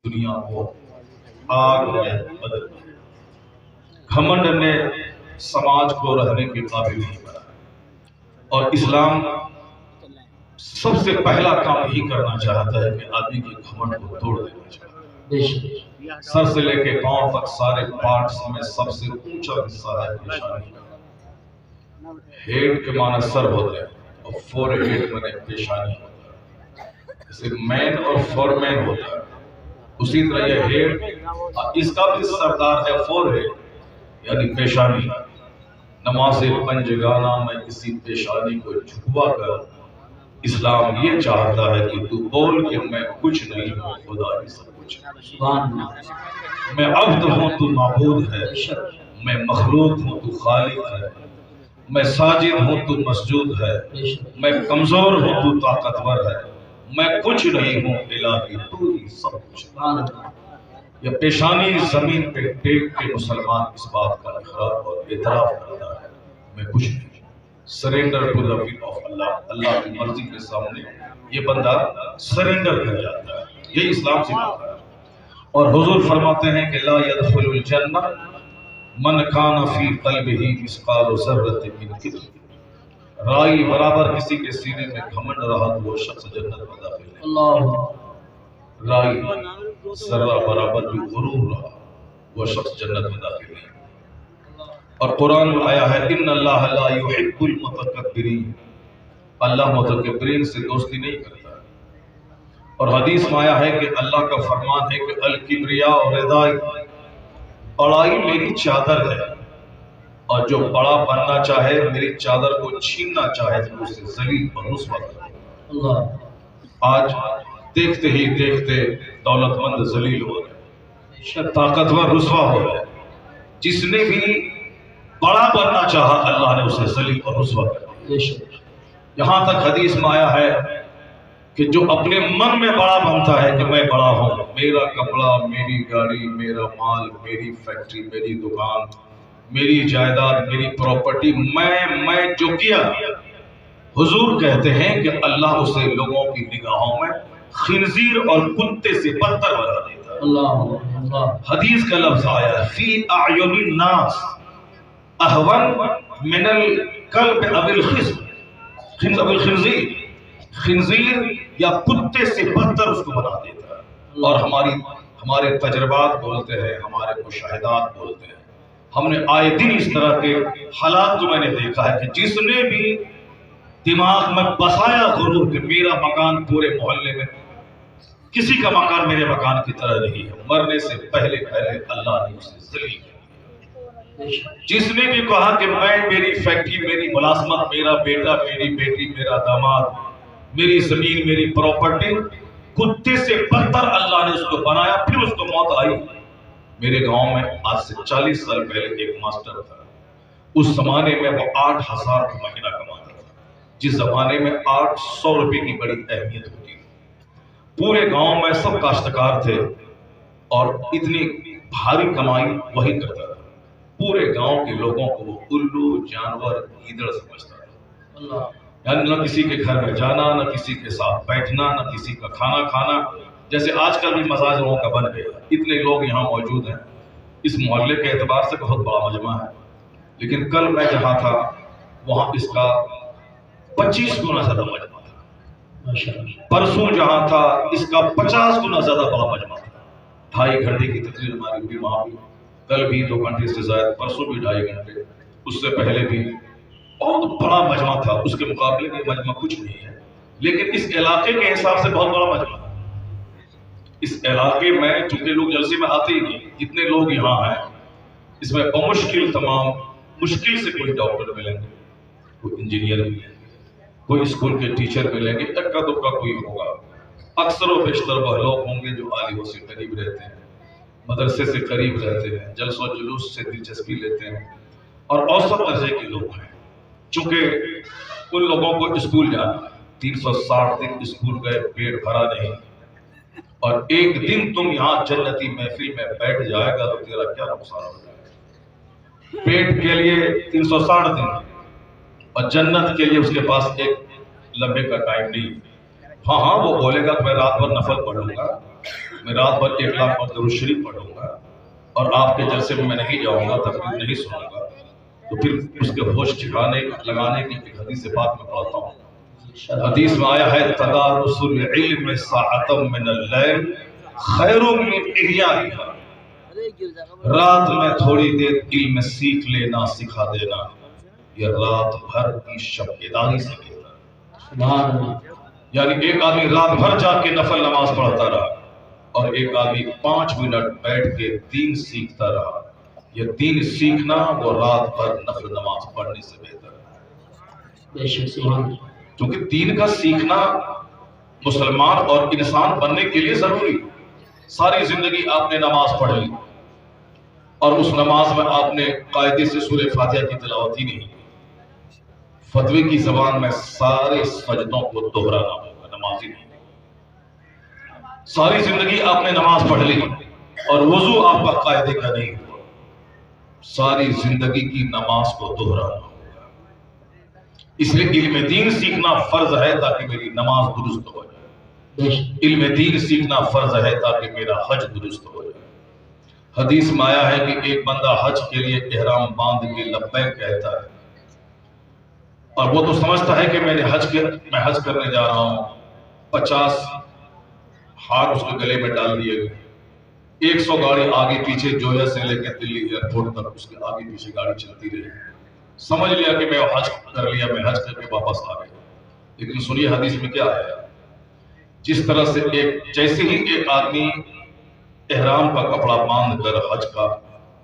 دنیا کو آگ میں بدل دیا۔ گھمنڈ نے سماج کو رہنے کے قابل نہیں بنا، اور اسلام سب سے پہلا کام یہی کرنا چاہتا ہے کہ آدمی کے گھمنڈ کو توڑ دینا چاہتا ہے۔ سر سے لے کے پاؤں تک سارے پارٹس میں سب سے اونچا حصہ ہے پیشانی کا۔ ہیڈ کے معنی سر ہوتا ہے اور فور ہیڈ میں پیشانی ہوتا ہے، جیسے مین اور فور مین ہوتا ہے، اسی طرح یہ ہیڈ اس کا بھی سردار ہے فور ہیڈ یعنی پیشانی۔ نماز پنجگانہ میں کسی پیشانی کو جھکوا کر اسلام یہ چاہتا ہے کہ تو بول کہ میں کچھ نہیں ہوں، خدا ہی سب کچھ ہے۔ میں عبد ہوں تو معبود ہے، میں مخلوق ہوں تو خالق ہے، میں ساجد ہوں تو مسجود ہے، میں کمزور ہوں تو طاقتور ہے، میں کچھ نہیں ہوں الہی تو ہی سب کچھ ہے۔ یہ پیشانی زمین پہ ٹیک کے مسلمان اس بات کا اقرار اور اعتراف کرتا ہے میں کچھ نہیں۔ Surrender to the will of Allah, Allah کی مرضی کے سامنے یہ بندہ سرینڈر کر جاتا ہے، یہی اسلام سکھاتا ہے۔ اور حضور فرماتے ہیں کہ لا يدخل الجنہ من کان فی قلبہ مثقال ذرۃ من کبر، رائی برابر کسی کے سینے میں گھمنڈ رہا تو وہ شخص جنت میں داخل نہیں۔ رائی ذرہ برابر بھی غرور رہا وہ شخص جنت میں داخل نہیں۔ اور قرآن میں آیا ہے ان اللہ لا يحب المتکبرین، اللہ متکبرین سے دوستی نہیں کرتا۔ اور حدیث میں آیا ہے کہ اللہ کا فرمان ہے کہ الکبریاء ردائی، بڑائی میری چادر ہے، اور جو بڑا بننا چاہے میری چادر کو چھیننا چاہے تو اسے ذلیل اور رسوا کرو۔ آج دیکھتے ہی دیکھتے دولت مند ذلیل ہو رہے، طاقتور رسوا ہو رہے، جس نے بھی بڑا بننا چاہا اللہ نے اسے ذلیل اور رسوا کر دیا۔ یہاں تک حدیث میں آیا ہے کہ جو اپنے من میں بڑا بنتا ہے کہ میں بڑا ہوں، میرا کپڑا، میری گاڑی، میرا مال، میری فیکٹری، میری دکان، میری جائیداد، میری پراپرٹی، میں جو کیا، حضور کہتے ہیں کہ اللہ اسے لوگوں کی نگاہوں میں خنزیر اور کتے سے بدتر بنا دیتا ہے۔ حدیث کا لفظ آیا ہے فی اعین الناس اہون من الکلب اب الخنزیر، خنزیر یا کتے سے بدتر اس کو بنا دیتا ہے۔ اور ہمارے تجربات بولتے ہیں، ہمارے مشاہدات بولتے ہیں، ہم نے آئے دن اس طرح کے حالات کو میں نے دیکھا ہے کہ جس نے بھی دماغ میں بسایا غرور کہ میرا مکان پورے محلے میں کسی کا مکان میرے مکان کی طرح نہیں ہے، مرنے سے پہلے اللہ نے اسے ذلیل کیا۔ جس نے بھی کہا کہ میں، میری فیکٹری، میری ملازمت، میرا بیٹا، میری بیٹی، میرا داماد، میری زمین، میری پراپرٹی، کتے سے بدتر اللہ نے اس کو بنایا۔ پھر اس کو موت آئی۔ میرے گاؤں میں آج سے 40 سال پہلے ایک ماسٹر تھا، اس زمانے میں وہ 8,000 کا مہینہ کماتا تھا، جس زمانے میں 800 روپے کی بڑی اہمیت ہوتی تھی۔ پورے گاؤں میں سب کاشتکار تھے اور اتنی بھاری کمائی وہی کرتا تھا۔ پورے گاؤں کے لوگوں کو وہ الو، جانور، گیدڑ سمجھتا تھا، یعنی نہ کسی کے گھر میں جانا، نہ کسی کے ساتھ بیٹھنا، نہ کسی کا کھانا کھانا، جیسے آج کل بھی مزاج لوگوں کا بن گیا۔ اتنے لوگ یہاں موجود ہیں، اس محلے کے اعتبار سے بہت بڑا مجمع ہے، لیکن کل میں جہاں تھا وہاں اس کا 25 گنا زیادہ مجمع تھا۔ پرسوں جہاں تھا اس کا 50 گنا زیادہ بڑا مجمع تھا۔ 2.5 گھنٹے کی تقریر ہماری ہوئی وہاں بھی، کل بھی 2 گھنٹے سے زائد، پرسوں بھی 2.5 گھنٹے، اس سے پہلے بھی بہت بڑا مجمع تھا۔ اس کے مقابلے میں مجمع کچھ نہیں ہے، لیکن اس علاقے کے حساب سے بہت بڑا مجمع ہے۔ اس علاقے میں چونکہ لوگ جلسے میں آتے ہی نہیں، جتنے لوگ یہاں ہیں اس میں بمشکل تمام، مشکل سے کوئی ڈاکٹر ملیں گے، کوئی انجینئر ملیں گے، کوئی اسکول کے ٹیچر ملیں گے، اکا دکا کوئی ہوگا۔ اکثر و بیشتر وہ لوگ ہوں گے جو عالموں سے قریب رہتے ہیں، مدرسے سے قریب رہتے ہیں، جلسہ و جلوس سے دلچسپی لیتے ہیں، اور اوسط درجے کے لوگ ہیں۔ چونکہ ان لوگوں کو اسکول جانا ہے، 360 دن اسکول گئے، پیٹ بھرا نہیں، اور ایک دن تم یہاں جنتی محفل میں بیٹھ جائے گا تو تیرا کیا نقصان ہو جائے گا۔ پیٹ کے لیے 360 دن اور جنت کے لیے اس کے پاس ایک لمحے کا ٹائم نہیں۔ ہاں وہ بولے گا کہ میں رات بھر نفل پڑھ لوں گا، میں رات بھر 1 لاکھ درود شریف پڑھوں گا اور آپ کے جلسے میں نہیں جاؤں گا، تقریر نہیں سنوں گا، تو پھر اس کے ہوش ٹھکانے لگانے کی ایک حدیث بات میں پڑھتا ہوں۔ حدیث میں آیا ہے تدارس العلم ساعۃ من اللیل خیر من احیائها، رات میں تھوڑی دیر علم سیکھ لینا، سکھا دینا، یہ رات بھر کی شب بیداری سے بہتر ہے۔ یعنی ایک آدمی رات بھر جا کے نفل نماز پڑھتا رہا اور ایک آدمی 5 منٹ بیٹھ کے دین سیکھتا رہا، یہ دین سیکھنا وہ رات بھر نفل نماز پڑھنے سے بہتر ہے۔ کیونکہ دین کا سیکھنا مسلمان اور انسان بننے کے لیے ضروری۔ ساری زندگی آپ نے نماز پڑھ لی اور اس نماز میں آپ نے قاعدے سے سورہ فاتحہ کی تلاوت ہی نہیں، فتوی کی زبان میں سارے سجدوں کو دہرانا ہوگا، نماز ہی نہیں۔ ساری زندگی آپ نے نماز پڑھ لی اور وضو آپ کا قاعدے کا نہیں ہوا، ساری زندگی کی نماز کو دہرانا ہوگا۔ اس لیے علم دین سیکھنا فرض ہے تاکہ میری نماز درست ہو جائے، علم دین سیکھنا فرض ہے تاکہ میرا حج درست ہو جائے۔ حدیث میں آیا ہے کہ ایک بندہ حج کے لیے احرام باندھ کے لبیک کہتا ہے اور وہ تو سمجھتا ہے کہ میں حج کرنے جا رہا ہوں، 50 ہار اس کے گلے میں ڈال دیے گئے، 100 گاڑی آگے پیچھے جویا سے لے کے دلی ایئرپورٹ تک اس کے آگے پیچھے گاڑی چلتی رہی، سمجھ لیا کہ میں حج کر لیا، میں حج کر کے واپس آ گیا۔ لیکن سنیے حدیث میں کیا ہے، جس طرح سے جیسے ہی ایک آدمی احرام کا کپڑا باندھ کر حج کا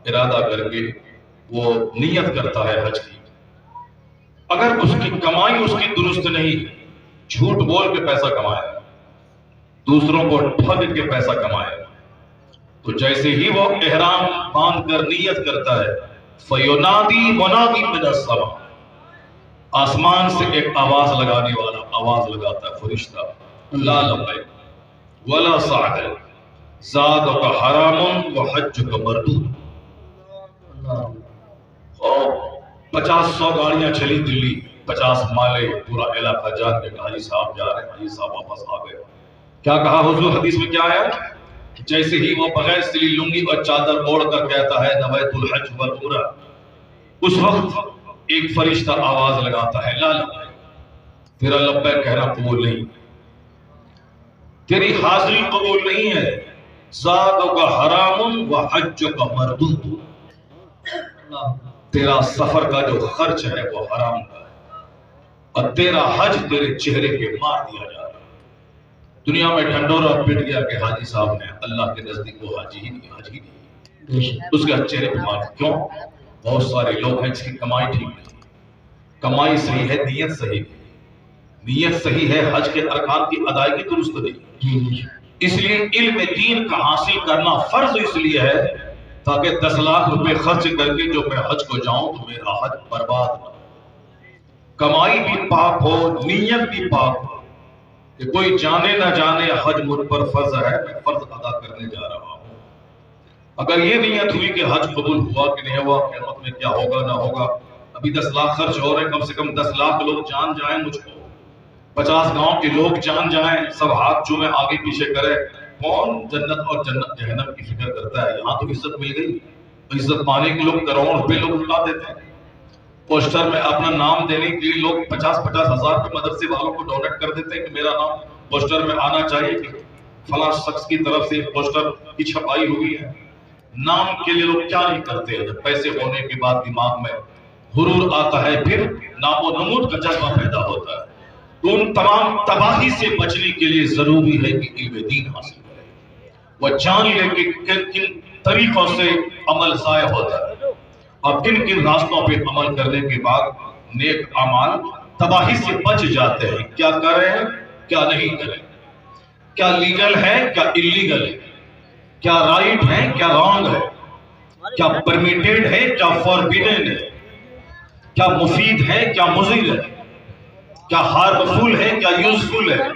ارادہ کر کے وہ نیت کرتا ہے حج کی، اگر اس کی کمائی اس کی درست نہیں، جھوٹ بول کے پیسہ کمایا، دوسروں کو ٹھگ کے پیسہ کمایا، تو جیسے ہی وہ احرام باندھ کر نیت کرتا ہے فَيُنَادِي مُنَادٍ مِّنَ السَّمَاءِ، آسمان سے ایک آواز لگانے والا آواز لگاتا ہے فرشتہ، لا لبیک ولا سعدیک زادک حرام وحجک مردود۔ اور 50-100 گاڑیاں چلی دلی، 50 مالے، پورا علاقہ جان کے حاجی صاحب جا رہے ہیں، حاجی صاحب واپس آ گئے۔ کیا کہا حضور حدیث میں کیا آیا؟ جیسے ہی وہ بغیر سلی لنگی اور چادر اوڑھ کر کہتا ہے نویت الحج والعمرہ، اس وقت ایک فرشتہ آواز لگاتا ہے لا لبیک، تیرا لبیک کہنا قبول نہیں، تیری حاضری قبول نہیں ہے، زادک حرام وحجک مردود، تیرا سفر کا جو خرچ ہے وہ حرام کا ہے اور تیرا حج تیرے چہرے پہ مار دیا جا رہا ہے۔ دنیا میں ڈھنڈورا پٹ گیا کہ حاجی صاحب نے اللہ کے نزدیک وہ حاجی ہی نہیں، اس کے چہرے پہ مار۔ کیوں؟ بہت سارے لوگ ہیں جس کی کمائی ٹھیک نہیں، کمائی صحیح ہے، نیت صحیح ہے، نیت صحیح ہے، حج کے ارکان کی ادائیگی درست نہیں۔ اس لیے علم دین کا حاصل کرنا فرض اس لیے ہے تاکہ 10 لاکھ روپے خرچ کر کے جو میں حج کو جاؤں تو میرا حج برباد نہ ہو، کمائی بھی پاک ہو، نیت بھی پاک ہو، کہ کوئی جانے نہ جانے حج مجھ پر فرض ہے، میں فرض ادا کرنے جا رہا ہوں۔ اگر یہ نیت ہوئی کہ حج قبول ہوا کہ نہیں ہوا، قیامت میں کیا ہوگا نہ ہوگا، ابھی 10 لاکھ خرچ ہو رہے ہیں، کم سے کم 10 لاکھ لوگ جان جائیں مجھ کو، 50 گاؤں کے لوگ جان جائیں، سب ہاتھ چومیں آگے پیچھے کرے، کون جنت اور جہنم کی فکر کرتا ہے؟ یہاں تو عزت مل گئی، عزت پانے کے لوگ کروڑ روپے لوگ اٹھا دیتے ہیں، پوسٹر میں اپنا نام دینے کے لیے لوگ 50-50 ہزار روپے مدرسے والوں کو ڈونیٹ کر دیتے ہیں کہ میرا نام پوسٹر میں آنا چاہیے کہ فلاں شخص کی طرف سے پوسٹر کی چھپائی ہوئی ہے۔ نام کے لیے لوگ کیا نہیں کرتے ہیں، جب پیسے ہونے کے بعد دماغ میں غرور آتا ہے، پھر نام و نمود کا جذبہ پیدا ہوتا ہے۔ تو ان تمام تباہی سے بچنے کے لیے ضروری ہے کہ علم دین حاصل کرے، وہ جان لے کہ کن کن طریقوں سے عمل ضائع ہوتا ہے اور کن کن راستوں پہ عمل کرنے کے بعد نیک اعمال تباہی سے بچ جاتے ہیں۔ کیا کریں کیا نہیں کریں، کیا لیگل ہے کیا انلیگل ہے، کیا رائٹ ہے کیا رانگ ہے، کیا پرمیٹڈ ہے کیا فوربیڈن ہے، کیا مفید ہے کیا مضر ہے، کیا ہارمفل ہے کیا یوزفل ہے۔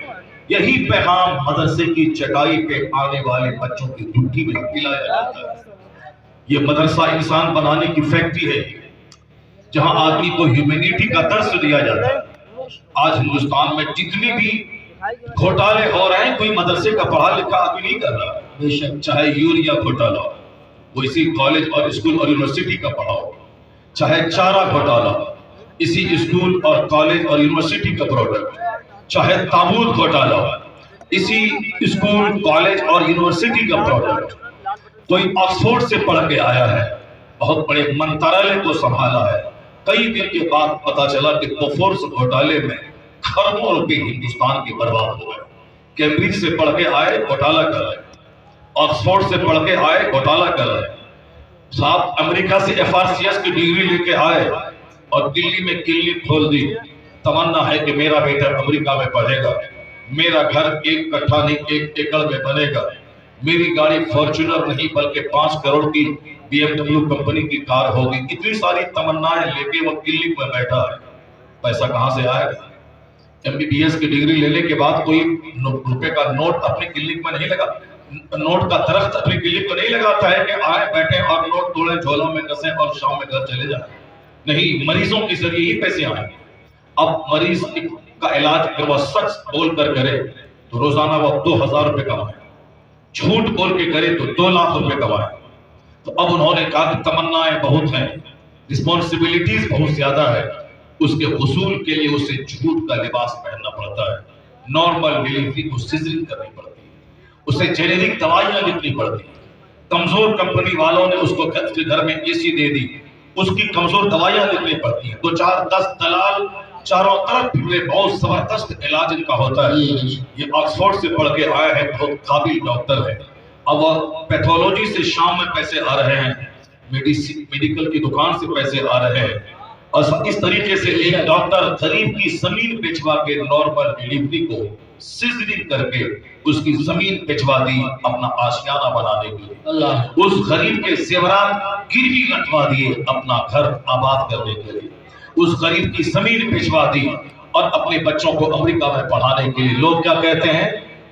یہی پیغام مدرسے کی چٹائی پہ آنے والے بچوں کی ڈیوٹی میں پلایا جاتا ہے۔ یہ مدرسہ انسان بنانے کی فیکٹری ہے جہاں آدمی کو ہیومینٹی کا درس دیا جاتا ہے۔ آج ہندوستان میں جتنی بھی گھوٹالے ہو رہے ہیں کوئی مدرسے کا پڑھا لکھا آدمی نہیں کر رہا ہے۔ چاہے یوریا گھوٹالا وہ اسی کالج اور اسکول اور یونیورسٹی کا پڑھاؤ، چاہے چارہ گھوٹالا اسی اسکول اور کالج اور یونیورسٹی کا پروڈکٹ، چاہے تابوت گھوٹالا اسی اسکول کالج اور یونیورسٹی کا پروڈکٹ۔ کوئی آکسفورڈ سے پڑھ کے آیا ہے، بہت بڑے منترالے کو سنبھالا ہے، کئی دن کے بعد پتا چلا کہ بوفورس گھوٹالے میں کروڑوں روپے ہندوستان کی برباد ہو گئے۔ کیمبرج سے پڑھ کے آئے گھوٹالہ کر رہے، آکسفورڈ سے پڑھ کے آئے گھوٹالہ کر رہے، صاحب امریکہ سے FRCS کی ڈگری لے کے آئے اور دلی میں کلینک کھول دی۔ تمنا ہے کہ میرا بیٹا امریکہ میں پڑھے گا، میرا گھر 1 کٹھا نہیں 1 ایکڑ میں بنے گا، میری گاڑی فارچونر نہیں بلکہ 5 کروڑ کی BMW کمپنی کی کار ہوگی۔ اتنی ساری تمنائیں لے کے وہ کلینک میں بیٹھا ہے، پیسہ کہاں سے آئے گا؟ MBBS کی ڈگری لینے کے بعد کوئی روپے کا نوٹ اپنی کلینک میں نہیں لگا، نوٹ کا درخت اپنی کلینک میں نہیں لگاتا ہے کہ آئے بیٹھے اور نوٹ توڑے جھولوں میں کسیں اور شام میں گھر چلے جائیں۔ نہیں، مریضوں کے ذریعے ہی پیسے آئیں۔ اب مریض کا علاج اگر وہ سچ بول کر کرے تو روزانہ وہ 2000 روپے کمائے، جھوٹ بول کے کرے تو 2 لاکھ روپے کمائے۔ تو اب انہوں نے کہا کہ تمنائیں بہت ہیں، رسپانسبلٹیز بہت زیادہ ہے، اس کے حصول کے لیے اسے جھوٹ کا لباس پہننا پڑتا ہے، نارمل ڈیلیوری کو سیزرنگ کرنی پڑتی ہے، اسے جنیرک دوائیاں لکھنی پڑتی ہیں۔ کمزور کمپنی والوں نے اس کو گھر میں AC دے دی، اس کی کمزور دوائیاں لکھنی پڑتی ہیں، 2 4 10 دلال چاروں طرف پھرے، بہت زبردست علاج ان کا ہوتا ہے۔ یہ آکسفورڈ سے پڑھ کے آئے ہیں، بہت قابل ڈاکٹر ہے، اب وہ پیتھولوجی سے شام میں پیسے آ رہے ہیں، میڈیکل کی دکان سے پیسے آ رہے ہیں، اور اس طریقے سے ایک ڈاکٹر غریب کی زمین بیچوا کے نارمل ڈیلیوری کو سیزرنگ کر کے اس کی زمین بیچوا دی اپنا آشیانہ بنانے کے لیے، اس غریب کے زیورات گروی رکھوا دیے اپنا گھر آباد کرنے کے لیے، اس غریب کی زمین بیچوا دی اور اپنے بچوں کو امریکہ میں پڑھانے کے لیے۔ لوگ کیا کہتے ہیں؟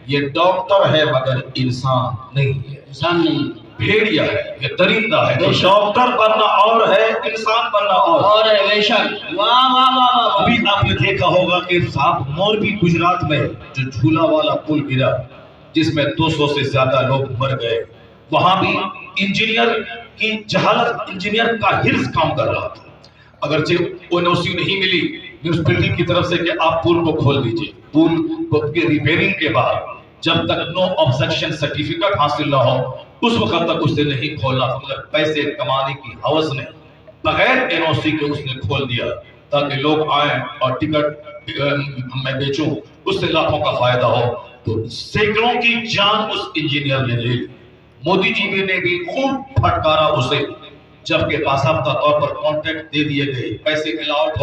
یہ ڈاکٹر ہے مگر انسان نہیں ہے، انسان نہیں، بھیڑیا ہے، یہ درندہ ہے۔ تو ڈاکٹر بننا اور ہے، انسان بننا اور ہے۔ بے شک، واہ واہ واہ۔ ابھی آپ نے دیکھا ہوگا کہ صاحب موربی گجرات میں جو جھولا والا پل گرا جس میں 200 سے زیادہ لوگ مر گئے، وہاں بھی انجینئر کی جہالت، انجینئر کا حرص کام کر رہا تھا۔ اگرچہ NOC نہیں ملی میونسپلٹی کی طرف سے کہ آپ پل کو کھول دیجئے، پل کے ریپیئرنگ کے بعد جب تک نو آبجیکشن سرٹیفکیٹ حاصل نہ ہو اس وقت تک اسے نہیں کھولنا تھا، مگر پیسے کمانے کی ہوس نے بغیر NOC کے اس نے کھول دیا تاکہ لوگ آئیں اور ٹکٹ میں بیچوں، اس سے لاکھوں کا فائدہ ہو۔ تو سینکڑوں کی جان اس انجینئر نے لے لی، مودی جی نے بھی خوب پھٹکارا اسے، جبکہ باضابطہ طور پر کانٹریکٹ دے دیے گئے، پیسے الاٹ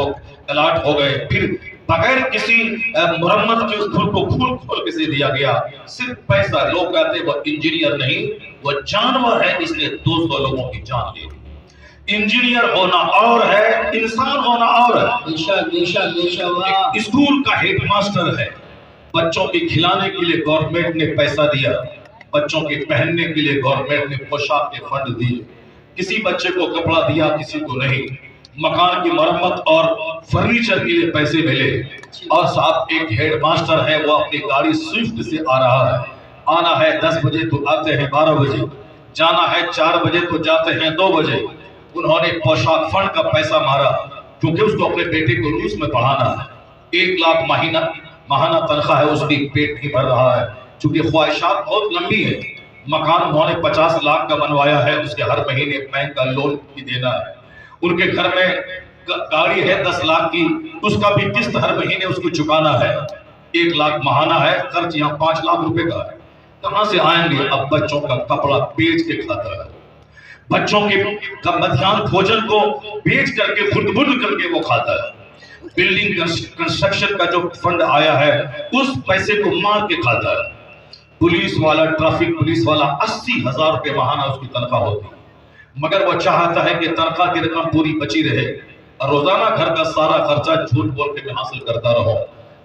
ہو گئے، پھر بغیر کسی مرمت کے اس پل کو کھول کے دیا گیا، صرف پیسہ۔ لوگ کہتے ہیں وہ انجینئر نہیں، وہ جانور ہے، اس نے 200 لوگوں کی جان لے لی۔ انجینئر ہونا اور ہے، انسان ہونا اور ہے۔ اسکول کا ہیڈ ماسٹر ہے، بچوں کے کھلانے کے لیے گورنمنٹ نے پیسہ دیا، بچوں کے پہننے کے لیے گورنمنٹ نے پوشاک کے فنڈ دیے، کسی بچے کو کپڑا دیا کسی کو نہیں، مکان کی مرمت اور فرنیچر کے لیے پیسے ملے۔ اور صاحب ایک ہیڈ ماسٹر ہے، وہ اپنی گاڑی سوئفٹ سے آ رہا ہے، آنا ہے 10 بجے تو آتے ہیں 12 بجے، جانا ہے 4 بجے تو جاتے ہیں 2 بجے۔ انہوں نے پوشاک فنڈ کا پیسہ مارا کیونکہ اس کو اپنے بیٹے کو روس میں پڑھانا ہے، 1 لاکھ ماہانہ تنخواہ ہے اس کی، پیٹ نہیں بھر رہا ہے، چونکہ خواہشات بہت لمبی ہے۔ مکان انہوں نے 50 لاکھ کا بنوایا ہے، اس کے ہر مہینے بینک کا لون بھی دینا ہے۔ ان کے گھر میں گاڑی ہے 10 لاکھ کی، اس کا بھی قسط ہر مہینے اس کو چکانا ہے، 1 لاکھ ماہانہ ہے، خرچ یہاں 5 لاکھ روپے کا ہے۔ کہاں سے آئیں گے؟ اب بچوں کا کپڑا بیچ کے کھاتا ہے، بچوں کے مدھیان بھوجن کو بیچ کر کے خرد برد کر کے وہ کھاتا ہے، بلڈنگ کنسٹرکشن کا جو فنڈ آیا ہے اس پیسے کو مار کے کھاتا ہے۔ پولیس والا، ٹریفک پولیس والا 80,000 روپے ماہانہ اس کی تنخواہ ہوتی ہے، مگر وہ چاہتا ہے کہ تنخواہ کی رقم پوری بچی رہے اور روزانہ گھر کا سارا خرچہ جھوٹ بول کے میں حاصل کرتا رہوں۔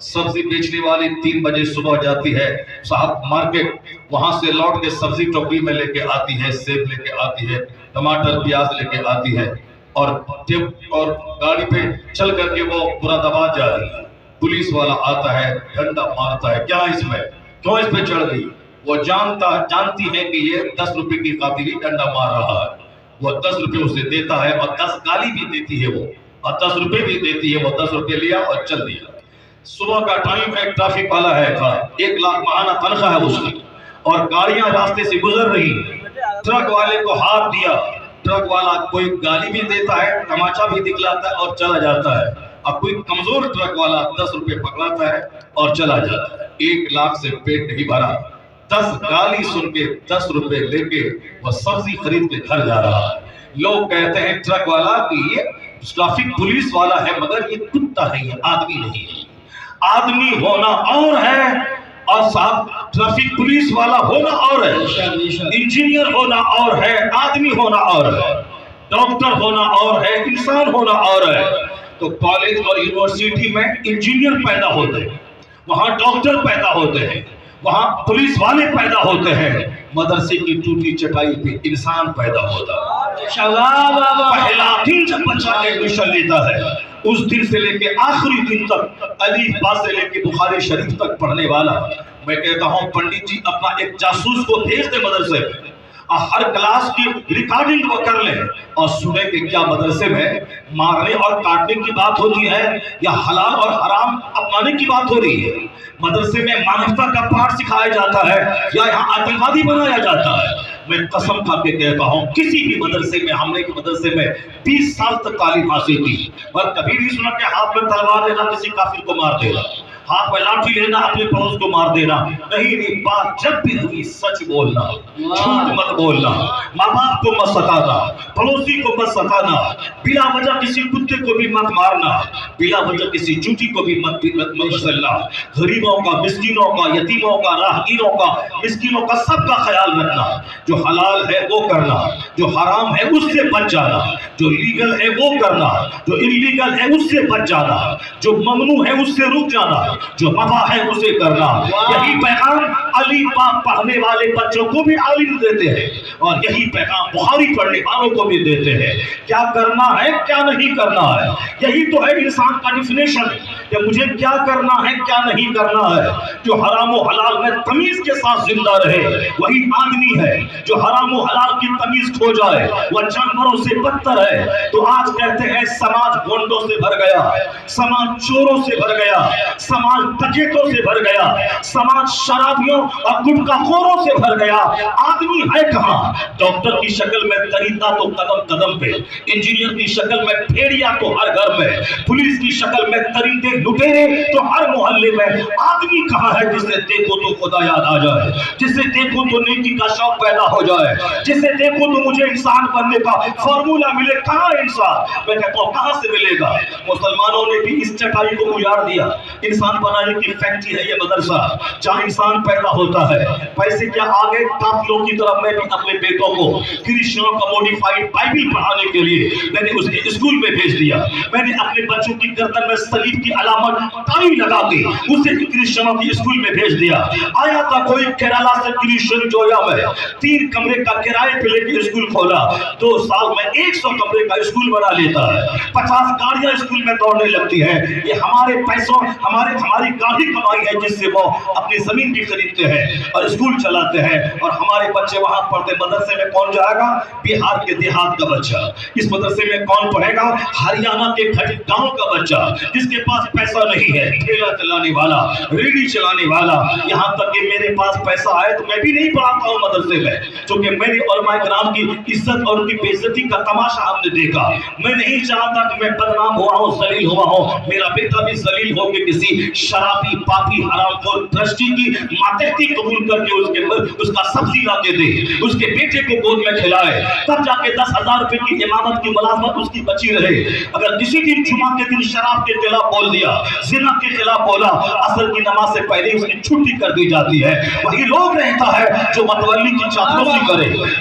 سبزی بیچنے والی 3 بجے صبح جاتی ہے صاحب مارکیٹ، وہاں سے لوٹ کے سبزی ٹوکری میں لے کے آتی ہے، سیب لے کے آتی ہے، ٹماٹر پیاز لے کے آتی ہے، اور گاڑی پہ چل کر کے وہ مراد آباد جا رہی ہے۔ پولیس والا آتا ہے، ڈنڈا مارتا ہے، کیا اس میں کیوں اس پہ چڑھ گئی؟ وہ جانتی ہے کہ یہ 10 روپے کی قاتلی ڈنڈا مار رہا ہے، وہ 10 روپے اسے دیتا ہے اور 10 گالی بھی دیتی ہے وہ، اور 10 روپے بھی دیتی ہے، وہ 10 روپے لیا اور چل دیا۔ صبح کا ٹائم ہے، ٹریفک والا ہے، 1 لاکھ ماہانہ تنخواہ ہے اس کی، اور گاڑیاں راستے سے گزر رہی ہیں۔ ٹرک والے کو ہاتھ دیا، ٹرک والا کوئی گالی بھی دیتا ہے، تماچا بھی دکھلاتا ہے اور چلا جاتا ہے، اب کوئی کمزور ٹرک والا 10 روپے پکڑاتا ہے اور چلا جاتا ہے۔ 1 لاکھ سے پیٹ نہیں بھرا، 10 گالی سن کے 10 روپے لے کے وہ سبزی خرید کے گھر جا رہا ہے۔ لوگ کہتے ہیں ٹرک والا کہ یہ ٹریفک پولیس والا ہے، مگر یہ کتا ہے، یہ آدمی نہیں ہے۔ آدمی ہونا اور ہے اور صاحب ٹریفک پولیس والا ہونا اور ہے، انجینئر ہونا اور ہے، آدمی ہونا اور ہے، ڈاکٹر ہونا اور ہے، انسان ہونا اور ہے۔ تو کالج اور یونیورسٹی میں انجینئر پیدا ہوتے ہیں، وہاں ڈاکٹر پیدا ہوتے ہیں، وہاں پولیس والے پیدا ہوتے ہیں، مدرسے کی ٹوٹی چٹائی پہ انسان پیدا ہوتا ہے۔ پہلا دن جب بچہ ایڈمیشن لیتا ہے، اس دن سے لے کے آخری دن تک الف با سے لے کے بخاری شریف تک پڑھنے والا، میں کہتا ہوں پنڈت جی اپنا ایک جاسوس کو بھیج دے مدرسے میں، اور ہر کلاس کی ریکارڈنگ وہ کر لیں اور سنیں کہ کیا مدرسے میں مارنے اور کاٹنے کی بات ہوتی ہے یا حلال اور حرام اپنانے کی بات ہو رہی ہے۔ مدرسے میں مانوتا کا پاٹھ سکھایا جاتا ہے یا یہاں آتنکوادی بنایا جاتا ہے۔ میں قسم کھا کے کہتا ہوں کسی بھی مدرسے میں، ہم نے مدرسے میں 20 سال تک تعلیم حاصل کی، اور کبھی بھی سنا کہ ہاتھ میں تلوار لینا کسی کافر کو مار دے گا، ہاتھ میں لاٹھی لینا اپنے پڑوس کو مار دینا، نہیں، بات جب بھی ہوئی سچ بولنا، جھوٹ مت بولنا، ماں باپ کو مت ستانا، پڑوسی کو مت ستانا، بلا وجہ کسی کتے کو بھی مت مارنا، بلا وجہ کسی چوٹی کو بھی مت مسلنا، غریبوں کا، مسکینوں کا، یتیموں کا، راہگیروں کا، مسکینوں کا، سب کا خیال رکھنا، جو حلال ہے وہ کرنا، جو حرام ہے اس سے بچ جانا، جو لیگل ہے وہ کرنا، جو انلیگل ہے اس سے بچ جانا، جو ممنوع ہے اس سے رک جانا، جو مباح ہے اسے کرنا۔ یہی پیغام علی پاک پڑھنے والے بچوں کو بھی عالم دیتے ہیں، اور یہی پیغام بخاری پڑھنے والوں کو بھی دیتے ہیں۔ کیا کرنا ہے کیا نہیں کرنا ہے، یہی تو ہے انسان کا ڈیفینیشن کہ مجھے کیا کرنا ہے کیا نہیں کرنا ہے۔ جو حرام و حلال میں تمیز کے ساتھ زندہ رہے وہی آدمی ہے، جو حرام و حلال کی تمیز کھو جائے وہ جانوروں سے بدتر ہے۔ تو آج کہتے ہیں سماج گونڈوں سے بھر گیا، سماج چوروں سے بھر گیا، سماج ڈکیتوں سے بھر گیا، سماج شرابیوں اور گٹکا خوروں سے بھر گیا۔ آدمی ہے کہاں؟ ڈاکٹر کی شکل میں دریندہ تو قدم قدم پہ، انجینئر کی شکل میں بھیڑیا تو ہر گھر میں، پولیس کی شکل میں درندے لٹیرے تو ہر محلے میں۔ آدمی کہاں ہے جسے دیکھو تو خدا یاد آ جائے، جسے دیکھو تو نیکی کا شوق پیدا ہو جائے، جسے دیکھو تو مجھے انسان بننے کا فارمولا ملے۔ کہاں انسان؟ میں کہتا ہوں کہاں سے ملے گا؟ مسلمانوں نے بھی اس چٹائی کو اجاڑ دیا۔ انسان بنانے کی فیکٹری ہے یہ مدرسہ، جہاں انسان پیدا ہوتا ہے۔ پیسے کیا آگے کافروں کی طرف میں بھی اپنے بیٹوں کو کرسچنوں کا موڈیفائڈ بائبل پڑھانے کے لیے میں نے اسے اسکول میں بھیج دیا۔ میں نے اپنے بچوں کی گردن میں صلیب کی علامت تائی لگا کے اسے کرسچنوں کی اسکول میں بھیج دیا۔ آیا تھا کوئی کیرالا سے کرسچن جویا میں 3 کمرے کا کرائے پہ لے کے اسکول کھولا، 2 سال میں 100 کمرے کا اسکول بنا لیتا ہے، 50 گاڑیاں اسکول میں دوڑنے لگتی ہیں۔ یہ ہمارے پیسوں ہماری گاڑی کمائی ہے جس سے وہ اپنی زمین بھی خریدتے ہیں اور اسکول چلاتے ہیں، اور ہمارے بچے وہاں پڑھتے۔ مدرسے میں کون جائے گا؟ بہار کے دیہات کا بچہ۔ اس مدرسے میں کون پڑھے گا؟ ہریانہ کے گاؤں کا بچہ جس کے پاس پیسہ نہیں ہے، ٹھیلا چلانے والا، ریڑھی چلانے والا۔ یہاں تک کہ میرے پاس پیسہ آئے تو میں بھی نہیں پڑھاتا ہوں مدرسے میں، کیونکہ میرے علماء کرام کی عزت اور ان کی بے عزتی کا تماشا ہم نے دیکھا۔ میں نہیں چاہتا کہ میں بدنام ہوا ہوں، ذلیل ہوا ہوں، میرا بیٹا بھی ذلیل ہو کے کسی شرابی پاپی حرام خور ٹرسٹی کی ماتحتی قبول کر کے اس کا سبزی لا کے دے، اس کے بیٹے کو گود میں کھلائے، تب جا کے 10,000 روپے کی امامت کی ملازمت اس کی بچی رہے۔ اگر کسی دن جمعہ کے دن شراب کے خلاف بول دیا، زنا کے خلاف بولا، عصر کی نماز سے پہلے اس کی چھٹی کر دی جاتی ہے۔ وہی لوگ رہتا ہے جو متولی کی چاپلوسی کرے،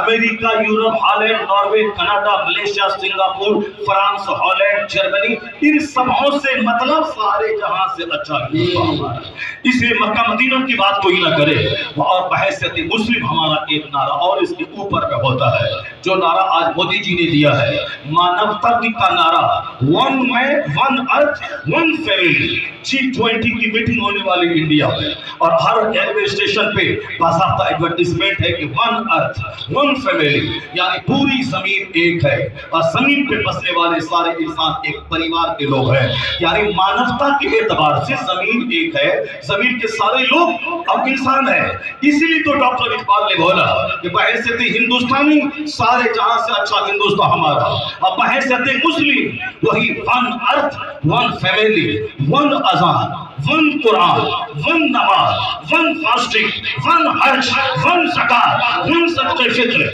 America, Europe, Holland, Norway, Canada, Malaysia, Singapore, France, Holland, Germany, ان سبھوں سے مطلب سارے جہاں سے اچھا ہندوستان ہے۔ اسے مکہ مدینہ کی بات کوئی نہ کرے، اور بحیثیت مسلم ہمارا ایک نعرہ اور اس کے اوپر کا ہوتا ہے جو نعرہ آج مودی جی نے دیا ہے، مانوتا کا نعرہ، ون مین ون ارتھ ون فیملی۔ G20 کی میٹنگ ہونے والی انڈیا میں، اور ہر ریلوے اسٹیشن پہ باضابطہ ایڈورٹائزمنٹ ہے کہ ون ارتھ ون فیملی، یعنی پوری زمین ایک ہے اور زمین پہ بسنے والے سارے انسان ایک پریوار کے لوگ ہیں، یعنی مانوتا کے اعتبار سے زمین ایک ہے، زمین کے سارے لوگ اب انسان ہیں۔ اسی لیے تو ڈاکٹر اقبال نے بولا کہ بحیثیت ہندوستانی سارے جہاں سے اچھا ہندوستان ہمارا، اور بحیثیت مسلم وہی ون ارتھ ون فیملی، ون اذان، ون قرآن، ون نماز، ون فاسٹنگ، ون حج، ون زکات، ون صدقہ فطر۔